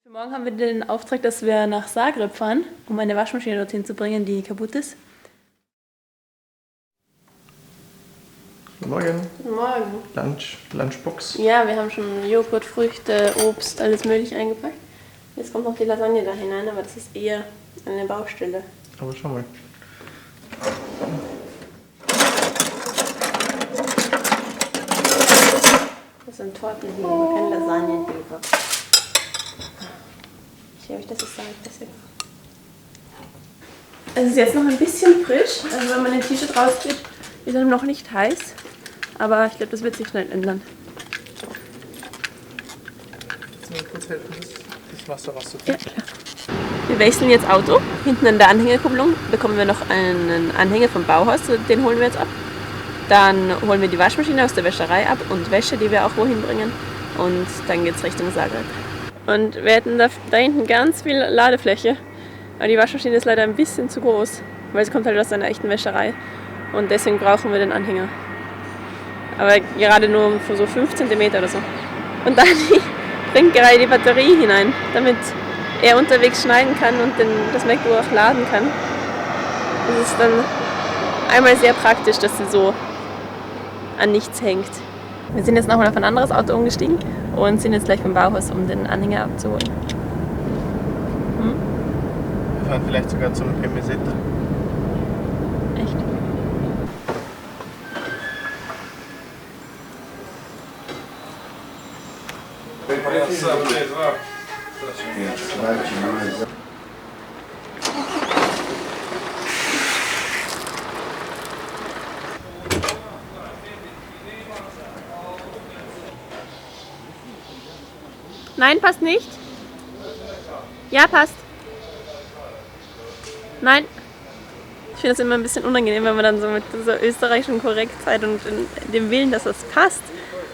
Für morgen haben wir den Auftrag, dass wir nach Zagreb fahren, um eine Waschmaschine dorthin zu bringen, die kaputt ist. Guten Morgen. Guten Morgen. Lunchbox. Ja, wir haben schon Joghurt, Früchte, Obst, alles mögliche eingepackt. Jetzt kommt noch die Lasagne da hinein, aber das ist eher eine Baustelle. Aber schau mal. Das ist ein Tortenheber, kein Lasagnenheber. Ich glaube, das ist besser. Es ist jetzt noch ein bisschen frisch, also wenn man den T-Shirt rauszieht, ist er noch nicht heiß. Aber ich glaube, das wird sich schnell ändern. Kannst du mir kurz helfen, das Wasser rauszukriegen? Ja, klar. Wir wechseln jetzt Auto. Hinten an der Anhängerkupplung bekommen wir noch einen Anhänger vom Bauhaus, den holen wir jetzt ab. Dann holen wir die Waschmaschine aus der Wäscherei ab und Wäsche, die wir auch wohin bringen. Und dann geht es Richtung Zagreb. Und wir hätten da hinten ganz viel Ladefläche. Aber die Waschmaschine ist leider ein bisschen zu groß, weil sie kommt halt aus einer echten Wäscherei. Und deswegen brauchen wir den Anhänger. Aber gerade nur für so 5 cm oder so. Und Dani bringt gerade die Batterie hinein, damit er unterwegs schneiden kann und das MacBook auch laden kann. Das ist dann einmal sehr praktisch, dass sie so an nichts hängt. Wir sind jetzt nochmal auf ein anderes Auto umgestiegen und sind jetzt gleich beim Bauhaus, um den Anhänger abzuholen. Wir fahren vielleicht sogar zum PMZ. Echt? Nein, passt nicht. Ja, passt. Nein. Ich finde das immer ein bisschen unangenehm, wenn man dann so mit dieser österreichischen Korrektheit und dem Willen, dass das passt,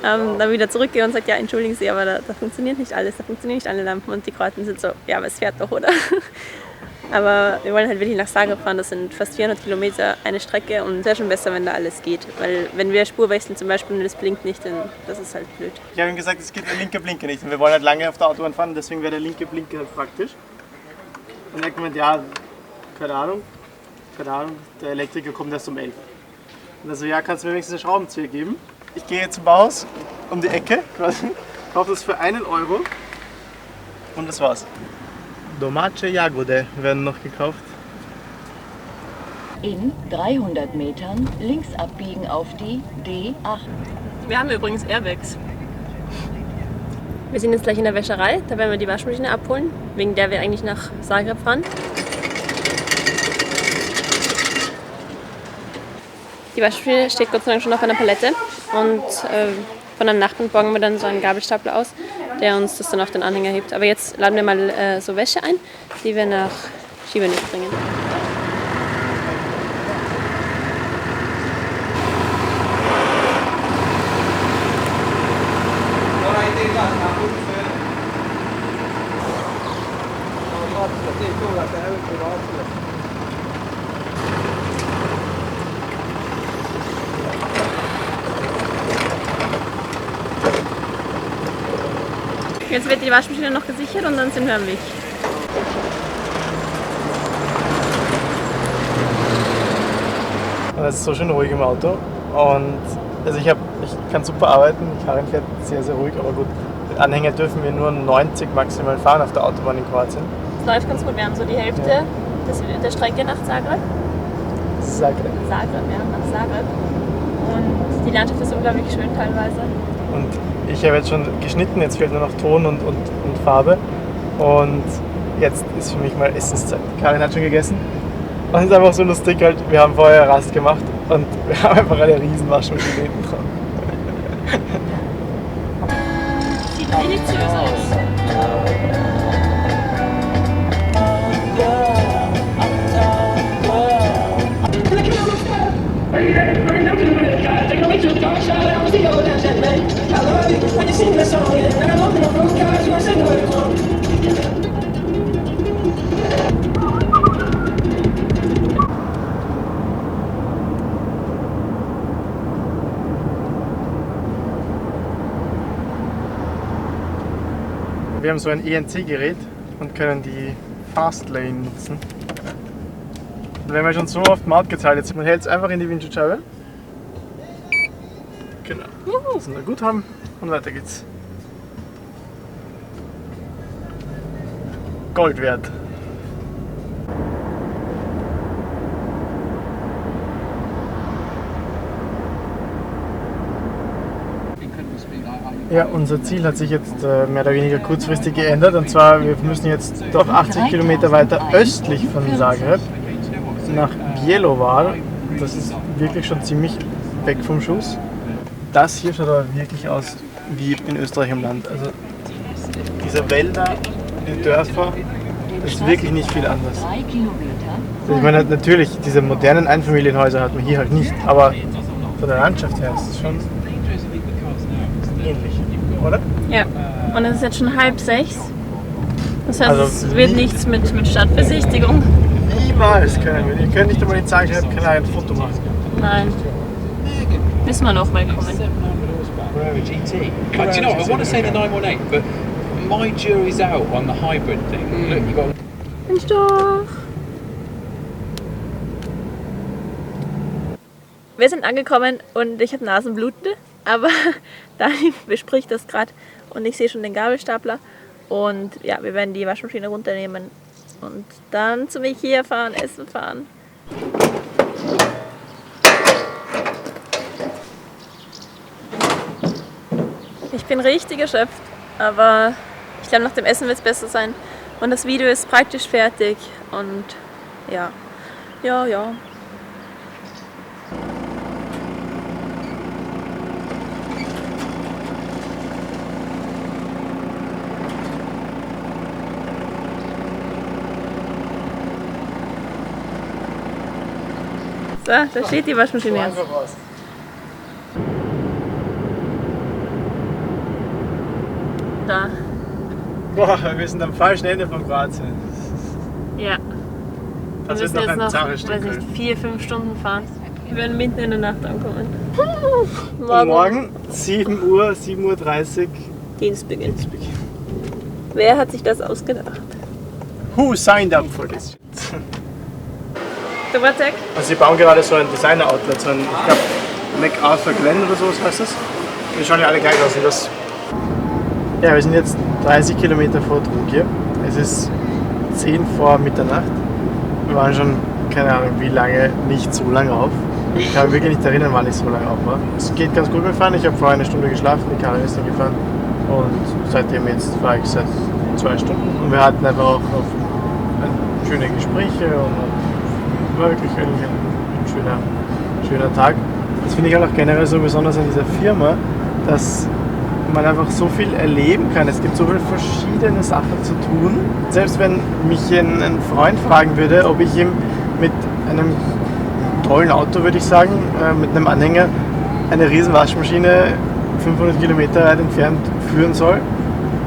dann wieder zurückgeht und sagt, ja, entschuldigen Sie, aber da funktioniert nicht alles, da funktionieren nicht alle Lampen. Und die Kroaten sind so, ja, aber es fährt doch, oder? Aber wir wollen halt wirklich nach Zagreb fahren, das sind fast 400 Kilometer eine Strecke und es wäre schon besser, wenn da alles geht. Weil wenn wir Spur wechseln zum Beispiel und das blinkt nicht, dann das ist halt blöd. Ich habe ihm gesagt, es geht der linke Blinker nicht und wir wollen halt lange auf der Autobahn fahren, deswegen wäre der linke Blinker halt praktisch. Und er hat gemeint, ja, keine Ahnung, der Elektriker kommt erst um 11. Und also ja, kannst du mir wenigstens einen Schraubenzieher geben? Ich gehe jetzt zum Bauhaus um die Ecke, quasi, kaufe das für 1 Euro und das war's. Domace Jagode werden noch gekauft. In 300 Metern links abbiegen auf die D8. Wir haben übrigens Airbags. Wir sind jetzt gleich in der Wäscherei, da werden wir die Waschmaschine abholen, wegen der wir eigentlich nach Zagreb fahren. Die Waschmaschine steht Gott sei Dank schon auf einer Palette und von einem Nachbarn borgen wir dann so einen Gabelstapler aus, der uns das dann auf den Anhänger hebt. Aber jetzt laden wir mal so Wäsche ein, die wir nach Šibenik bringen. Jetzt wird die Waschmaschine noch gesichert und dann sind wir am Weg. Es ist so schön ruhig im Auto und also ich kann super arbeiten, Karin fährt sehr, sehr ruhig, aber gut, mit Anhänger dürfen wir nur 90 maximal fahren auf der Autobahn in Kroatien. Es läuft ganz gut, wir haben so die Hälfte der Strecke nach Zagreb. Zagreb, ja, nach Zagreb. Und die Landschaft ist unglaublich schön teilweise. Und ich habe jetzt schon geschnitten, jetzt fehlt nur noch Ton und Farbe. Und jetzt ist für mich mal Essenszeit. Karin hat schon gegessen. Und es ist einfach so lustig, halt, wir haben vorher Rast gemacht und wir haben einfach eine riesen Waschmaschine hinten dran. Sieht deliziös aus. Wir haben so ein ENC-Gerät und können die Fastlane nutzen. Und wenn wir schon so oft Maut gezahlt haben, man hält es einfach in die Windschutzscheibe. Genau. Das wir gut haben und weiter geht's. Gold wert. Ja, unser Ziel hat sich jetzt mehr oder weniger kurzfristig geändert, und zwar wir müssen jetzt doch 80 Kilometer weiter östlich von Zagreb nach Bjelovar. Das ist wirklich schon ziemlich weg vom Schuss. Das hier schaut aber wirklich aus wie in Österreich im Land. Also diese Wälder, die Dörfer, das ist wirklich nicht viel anders. 3 Kilometer. Ich meine, natürlich, diese modernen Einfamilienhäuser hat man hier halt nicht, aber von der Landschaft her ist es schon ähnlich, oder? Ja, und es ist jetzt schon 5:30. Das heißt, Also es wird nichts mit Stadtbesichtigung. Niemals können wir. Ihr könnt nicht einmal in Zagreb ein Foto machen. Nein. Müssen wir noch mal kommen. GT. Do you know, I want to say the 918, but my jury's out on the hybrid thing. Look, you got. Mensch doch! Wir sind angekommen und ich habe Nasenbluten, aber Dani bespricht das gerade und ich sehe schon den Gabelstapler. Und ja, wir werden die Waschmaschine runternehmen und dann zum Ikea fahren, essen fahren. Ich bin richtig erschöpft, aber ich glaube, nach dem Essen wird es besser sein. Und das Video ist praktisch fertig und ja. So, da steht die Waschmaschine jetzt. Da. Boah, wir sind am falschen Ende von Kroatien. Ja. Das Wir wird müssen noch jetzt ein noch, zartes weiß Stück. nicht, 4-5 Stunden fahren. Wir werden mitten in der Nacht ankommen. Und morgen 7 Uhr, 7:30 Uhr. Dienstbeginn. Wer hat sich das ausgedacht? Who signed up for this? Der Watek? Also sie bauen gerade so ein Designer-Outlet, so ein, ich glaube, MacArthur Glen oder so heißt das. Die schauen ja alle gleich aus. Und das ja, wir sind jetzt 30 Kilometer vor Trogir. Es ist 10 vor Mitternacht. Wir waren schon, keine Ahnung wie lange, nicht so lange auf. Ich kann mich wirklich nicht erinnern, wann ich so lange auf war. Es geht ganz gut mit Fahren. Ich habe vorher eine Stunde geschlafen, die Karin ist dann gefahren. Und seitdem jetzt fahre ich seit 2 Stunden. Und wir hatten einfach auch schöne Gespräche und war wirklich ein schöner Tag. Das finde ich halt auch generell so besonders an dieser Firma, dass man einfach so viel erleben kann. Es gibt so viele verschiedene Sachen zu tun. Selbst wenn mich ein Freund fragen würde, ob ich ihm mit einem tollen Auto, würde ich sagen, mit einem Anhänger eine riesen Waschmaschine 500 Kilometer weit entfernt führen soll,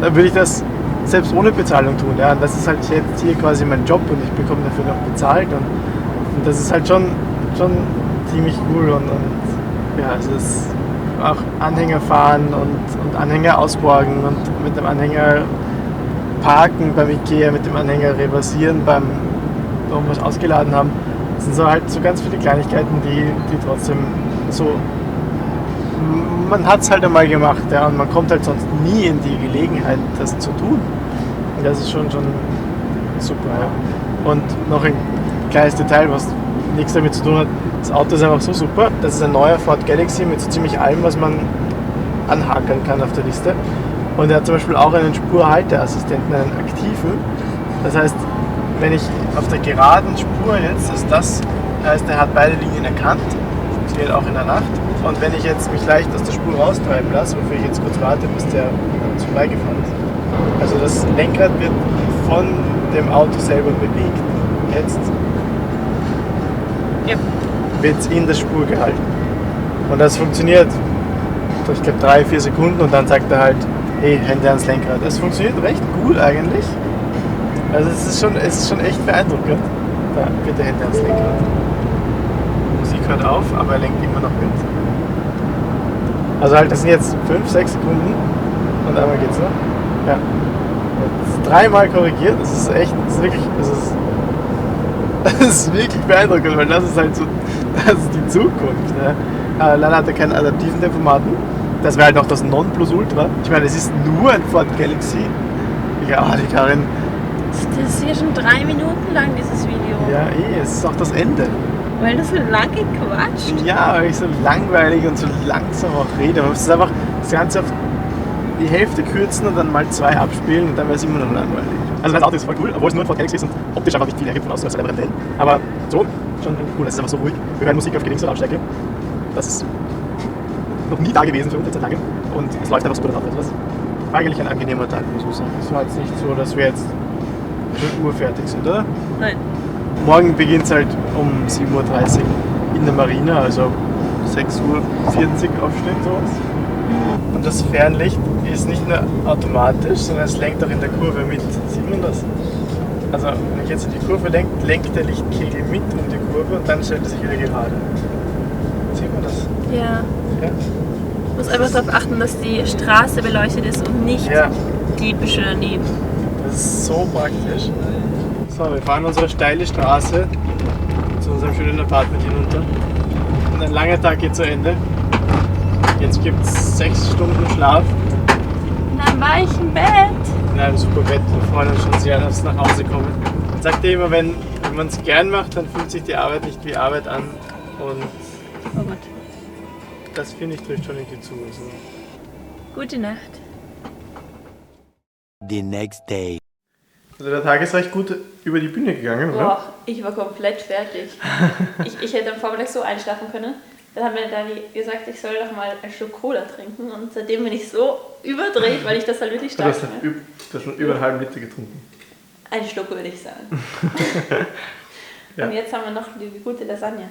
dann würde ich das selbst ohne Bezahlung tun. Ja. Und das ist halt jetzt hier quasi mein Job und ich bekomme dafür noch bezahlt. Und das ist halt schon ziemlich cool. Und ja, es ist auch Anhänger fahren und Anhänger ausborgen und mit dem Anhänger parken beim Ikea, mit dem Anhänger reversieren beim irgendwas ausgeladen haben. Das sind so halt so ganz viele Kleinigkeiten, die trotzdem so, man hat es halt einmal gemacht, ja, und man kommt halt sonst nie in die Gelegenheit, das zu tun. Und das ist schon super. Ja. Und noch ein kleines Detail, was nichts damit zu tun hat, das Auto ist einfach so super. Das ist ein neuer Ford Galaxy mit so ziemlich allem, was man anhakeln kann auf der Liste. Und er hat zum Beispiel auch einen Spurhalteassistenten, einen aktiven. Das heißt, wenn ich auf der geraden Spur jetzt, heißt, er hat beide Linien erkannt, funktioniert auch in der Nacht. Und wenn ich jetzt mich leicht aus der Spur raustreiben lasse, wofür ich jetzt kurz warte, bis der zu vorbeigefahren ist. Also das Lenkrad wird von dem Auto selber bewegt. Jetzt wird es in der Spur gehalten. Und das funktioniert, ich glaube 3-4 Sekunden und dann sagt er halt, hey, Hände ans Lenkrad. Das funktioniert recht gut eigentlich. Also es ist schon echt beeindruckend. Da, bitte Hände ans Lenkrad. Die Musik hört auf, aber er lenkt immer noch mit. Also halt, das sind jetzt 5-6 Sekunden und einmal geht's noch. Ja. dreimal korrigiert. Das ist echt, das ist wirklich beeindruckend, weil das ist halt so, das ist die Zukunft. Ne? Leider hat er keinen adaptiven Tempomaten. Das wäre halt noch das Nonplusultra. Ich meine, es ist nur ein Ford Galaxy. Ja, die Karin. Das ist ja schon 3 Minuten lang, dieses Video. Ja, es ist auch das Ende. Weil du so lange quatscht. Ja, weil ich so langweilig und so langsam auch rede. Man muss das einfach das Ganze auf die Hälfte kürzen und dann mal 2 abspielen und dann wäre es immer noch langweilig. Also das Auto ist voll cool, obwohl es nur ein Ford Galaxy ist und optisch einfach nicht viel hergibt von außen, als halt einfach ein Van. Aber so, schon cool, es ist einfach so ruhig. Wir hören Musik auf geringster Lautstärke. Das ist noch nie da gewesen für uns seit langem. Und es läuft einfach super drauf. Das war eigentlich ein angenehmer Tag, muss man sagen. Es war jetzt nicht so, dass wir jetzt 5 Uhr fertig sind, oder? Nein. Morgen beginnt es halt um 7.30 Uhr in der Marina, also 6.40 Uhr aufstehen, sowas. Und das Fernlicht ist nicht nur automatisch, sondern es lenkt auch in der Kurve mit. Sieht man das? Also wenn ich jetzt in die Kurve lenkt, lenkt der Lichtkegel mit um die Kurve und dann stellt er sich wieder gerade. Sieht man das? Ja. Ja? Ich muss einfach darauf achten, dass die Straße beleuchtet ist und nicht die Büsche daneben. Das ist so praktisch. So, wir fahren unsere steile Straße zu unserem schönen Apartment hinunter. Und ein langer Tag geht zu Ende. Jetzt gibt es 6 Stunden Schlaf. In einem weichen Bett. In einem super Bett. Wir freuen uns schon sehr, dass wir nach Hause kommen. Man sagt ja immer, wenn man es gern macht, dann fühlt sich die Arbeit nicht wie Arbeit an. Und Oh Gott. das finde ich trifft schon irgendwie zu. Also. Gute Nacht. The next day. Also der Tag ist recht gut über die Bühne gegangen, oder? Boah, ich war komplett fertig. ich hätte am Vormittag so einschlafen können. Dann hat mir Dani gesagt, ich soll doch mal einen Schluck Cola trinken. Und seitdem bin ich so überdreht, weil ich das halt wirklich Du stark hast finde. schon über einen halben Liter getrunken. Ein Schluck würde ich sagen. Ja. Und jetzt haben wir noch die gute Lasagne.